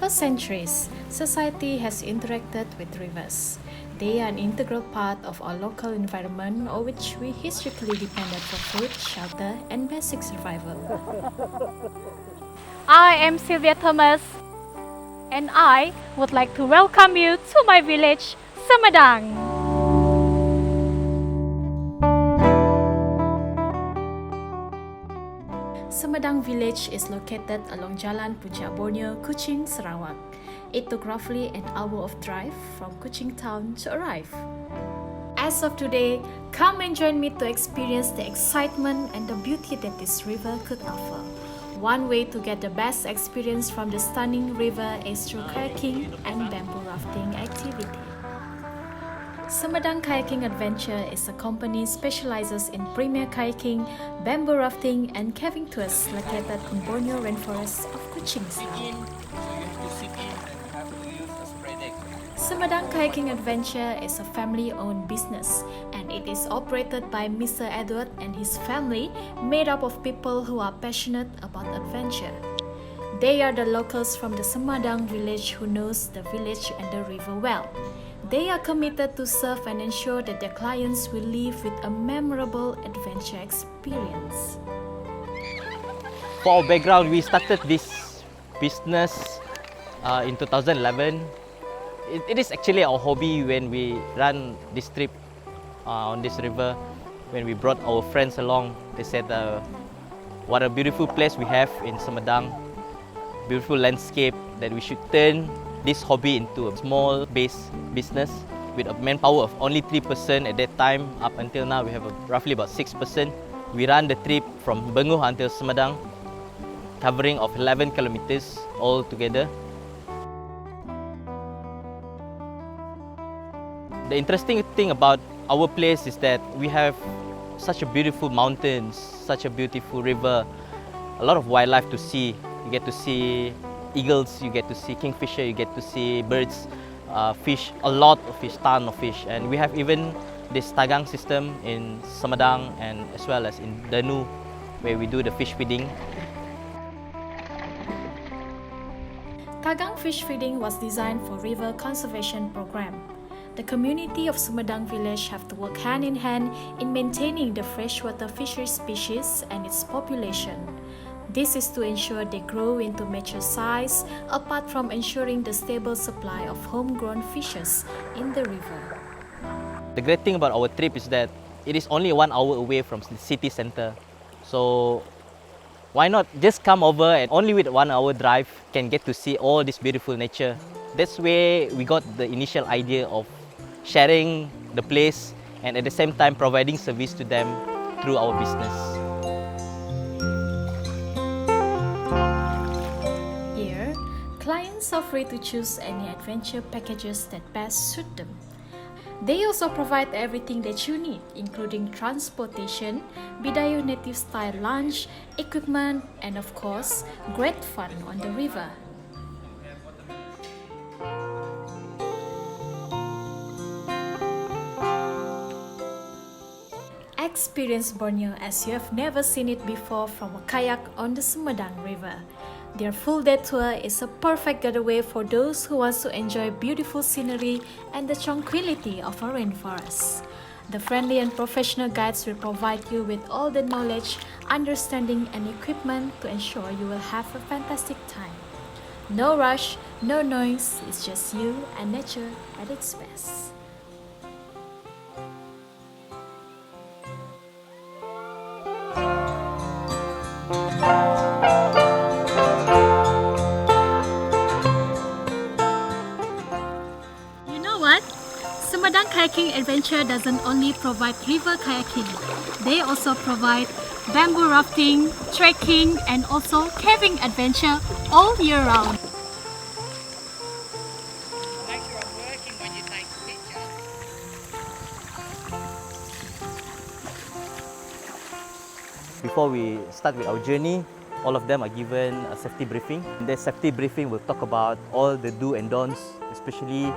For centuries, society has interacted with rivers. They are an integral part of our local environment on which we historically depended for food, shelter, and basic survival. I am Sylvia Thomas, and I would like to welcome you to my village, Semadang. Semadang village is located along Jalan Puncak Borneo, Kuching, Sarawak. It took roughly an hour of drive from Kuching town to arrive. As of today, come and join me to experience the excitement and the beauty that this river could offer. One way to get the best experience from the stunning river is through kayaking and bamboo rafting activity. Semadang Kayaking Adventure is a company specializes in premier kayaking, bamboo rafting, and caving tours located in Borneo rainforest of Kuching, Sarawak. Semadang Kayaking Adventure is a family-owned business, and it is operated by Mr. Edward and his family, made up of people who are passionate about adventure. They are the locals from the Semadang village who knows the village and the river well. They are committed to serve and ensure that their clients will live with a memorable adventure experience. For our background, we started this business in 2011. It is actually our hobby when we run this trip on this river. When we brought our friends along, they said, what a beautiful place we have in Semadang, beautiful landscape, that we should turn this hobby into a small base business with a manpower of only 3% at that time. Up until now, we have roughly about 6%. We run the trip from Benguh until Semadang, covering of 11 kilometers all together. The interesting thing about our place is that we have such a beautiful mountains, such a beautiful river, a lot of wildlife to see. You get to see eagles, you get to see kingfisher, you get to see birds, fish, a lot of fish, ton of fish. And we have even this tagang system in Semadang and as well as in Danu, where we do the fish feeding. Tagang fish feeding was designed for river conservation program. The community of Semadang village have to work hand in hand in maintaining the freshwater fishery species and its population. This is to ensure they grow into mature size, apart from ensuring the stable supply of homegrown fishes in the river. The great thing about our trip is that it is only 1 hour away from the city center. So why not just come over, and only with 1 hour drive can get to see all this beautiful nature. That's where we got the initial idea of sharing the place and at the same time providing service to them through our business. Here, clients are free to choose any adventure packages that best suit them. They also provide everything that you need, including transportation, Bidayuh native style lunch, equipment, and of course, great fun on the river. Experience Borneo as you have never seen it before from a kayak on the Semadang River. Their full day tour is a perfect getaway for those who want to enjoy beautiful scenery and the tranquility of a rainforest. The friendly and professional guides will provide you with all the knowledge, understanding, and equipment to ensure you will have a fantastic time. No rush, no noise, it's just you and nature at its best. Semadang Kayaking Adventure doesn't only provide river kayaking, they also provide bamboo rafting, trekking, and also caving adventure all year round. Make sure I'm working when you take pictures. Before we start with our journey, all of them are given a safety briefing. The safety briefing will talk about all the do and don'ts, especially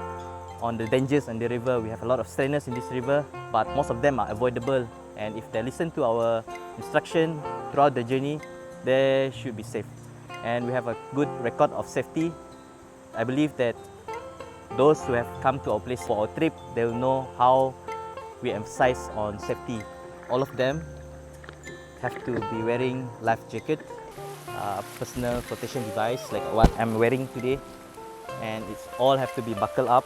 on the dangers on the river. We have a lot of strainers in this river, but most of them are avoidable. And if they listen to our instruction throughout the journey, they should be safe. And we have a good record of safety I believe that those who have come to our place for our trip, they will know how we emphasize on safety. All of them have to be wearing life jacket, personal protection device like what I'm wearing today, and it's all have to be buckled up,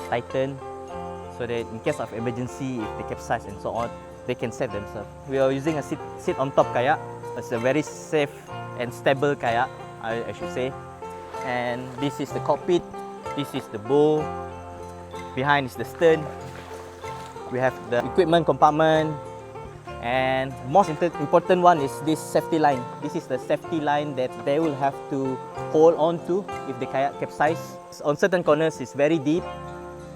tightened, so that in case of emergency, if they capsize and so on, they can save themselves. We are using a sit on top kayak. It's a very safe and stable kayak, I should say. And this is the cockpit, this is the bow, behind is the stern. We have the equipment compartment, and most important one is this safety line. This is the safety line that they will have to hold on to if the kayak capsize. On certain corners, it's very deep.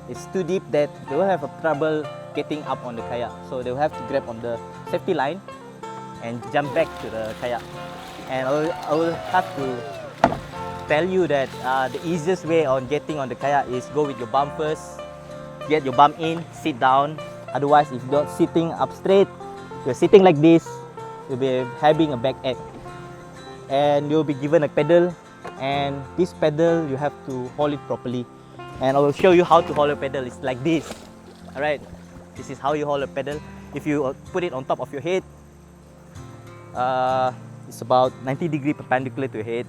It's too deep that they will have a trouble getting up on the kayak. So they will have to grab on the safety line and jump back to the kayak. And I will have to tell you that the easiest way on getting on the kayak is go with your bum first. Get your bum in, sit down. Otherwise, if you're not sitting up straight, you're sitting like this, you'll be having a backache. And you'll be given a pedal, and this pedal you have to hold it properly. And I will show you how to hold a pedal. It's like this. Alright, this is how you hold a pedal. If you put it on top of your head, it's about 90-degree perpendicular to your head.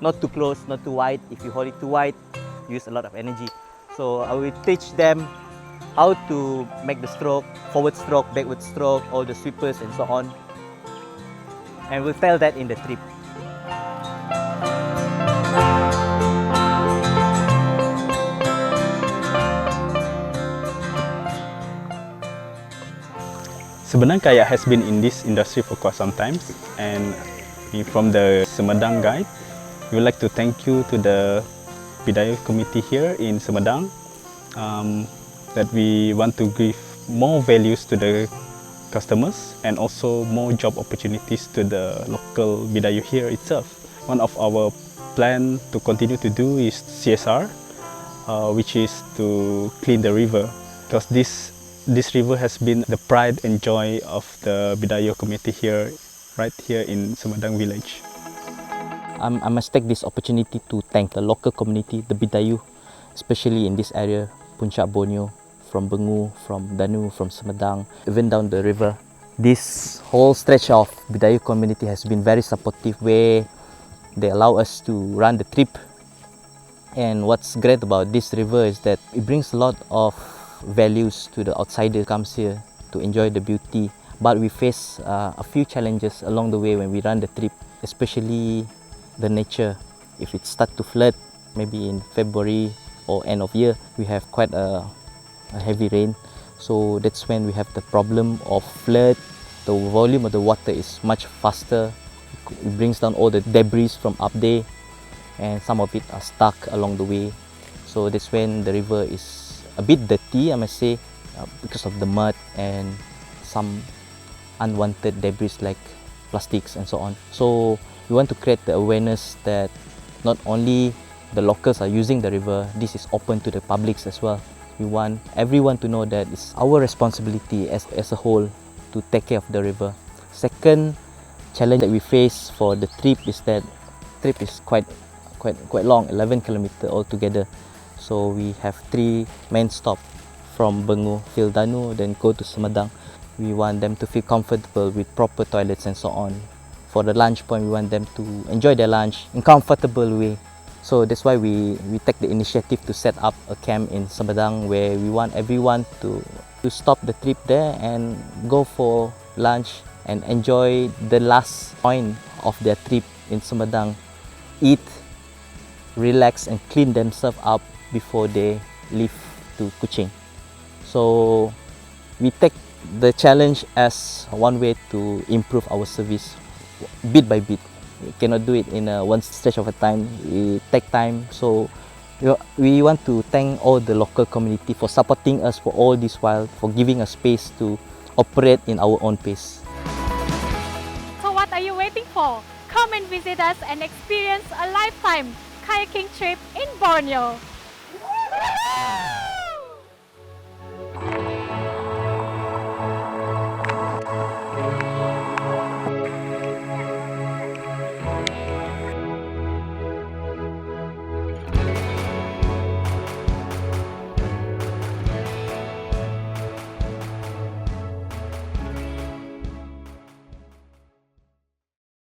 Not too close, not too wide. If you hold it too wide, you use a lot of energy. So I will teach them how to make the stroke, forward stroke, backward stroke, all the sweepers and so on. And we'll tell that in the trip. Sebenarnya kayak has been in this industry for quite some time, and from the Semadang guide, we would like to thank you to the Budaya committee here in Semadang, that we want to give more values to the customers and also more job opportunities to the local Budaya here itself. One of our plan to continue to do is CSR, which is to clean the river, because this river has been the pride and joy of the Budaya community here, right here in Semadang village. I must take this opportunity to thank the local community, the Bidayu, especially in this area, Puncak Borneo, from Bengu, from Danu, from Semadang, even down the river. This whole stretch of Bidayu community has been very supportive, where they allow us to run the trip. And what's great about this river is that it brings a lot of values to the outsider who comes here to enjoy the beauty. But we face a few challenges along the way when we run the trip, especially the nature. If it starts to flood, maybe in February or end of year, we have quite a heavy rain. So that's when we have the problem of flood. The volume of the water is much faster. It brings down all the debris from up there, and some of it are stuck along the way. So that's when the river is a bit dirty, I must say, because of the mud and some unwanted debris like plastics and so on. So we want to create the awareness that not only the locals are using the river, this is open to the publics as well. We want everyone to know that it's our responsibility as a whole to take care of the river. Second challenge that we face for the trip is that trip is quite long, 11 kilometers altogether. So we have 3 main stops from Bengu, till Danu, then go to Semadang. We want them to feel comfortable with proper toilets and so on. For the lunch point, we want them to enjoy their lunch in comfortable way. So that's why we take the initiative to set up a camp in Semadang, where we want everyone to stop the trip there and go for lunch and enjoy the last point of their trip in Semadang. Eat, relax and clean themselves up before they leave to Kuching. So we take the challenge as one way to improve our service bit by bit. We cannot do it in one stretch of a time. It take time. So we want to thank all the local community for supporting us for all this while, for giving us space to operate in our own pace. So what are you waiting for? Come and visit us and experience a lifetime kayaking trip in Borneo.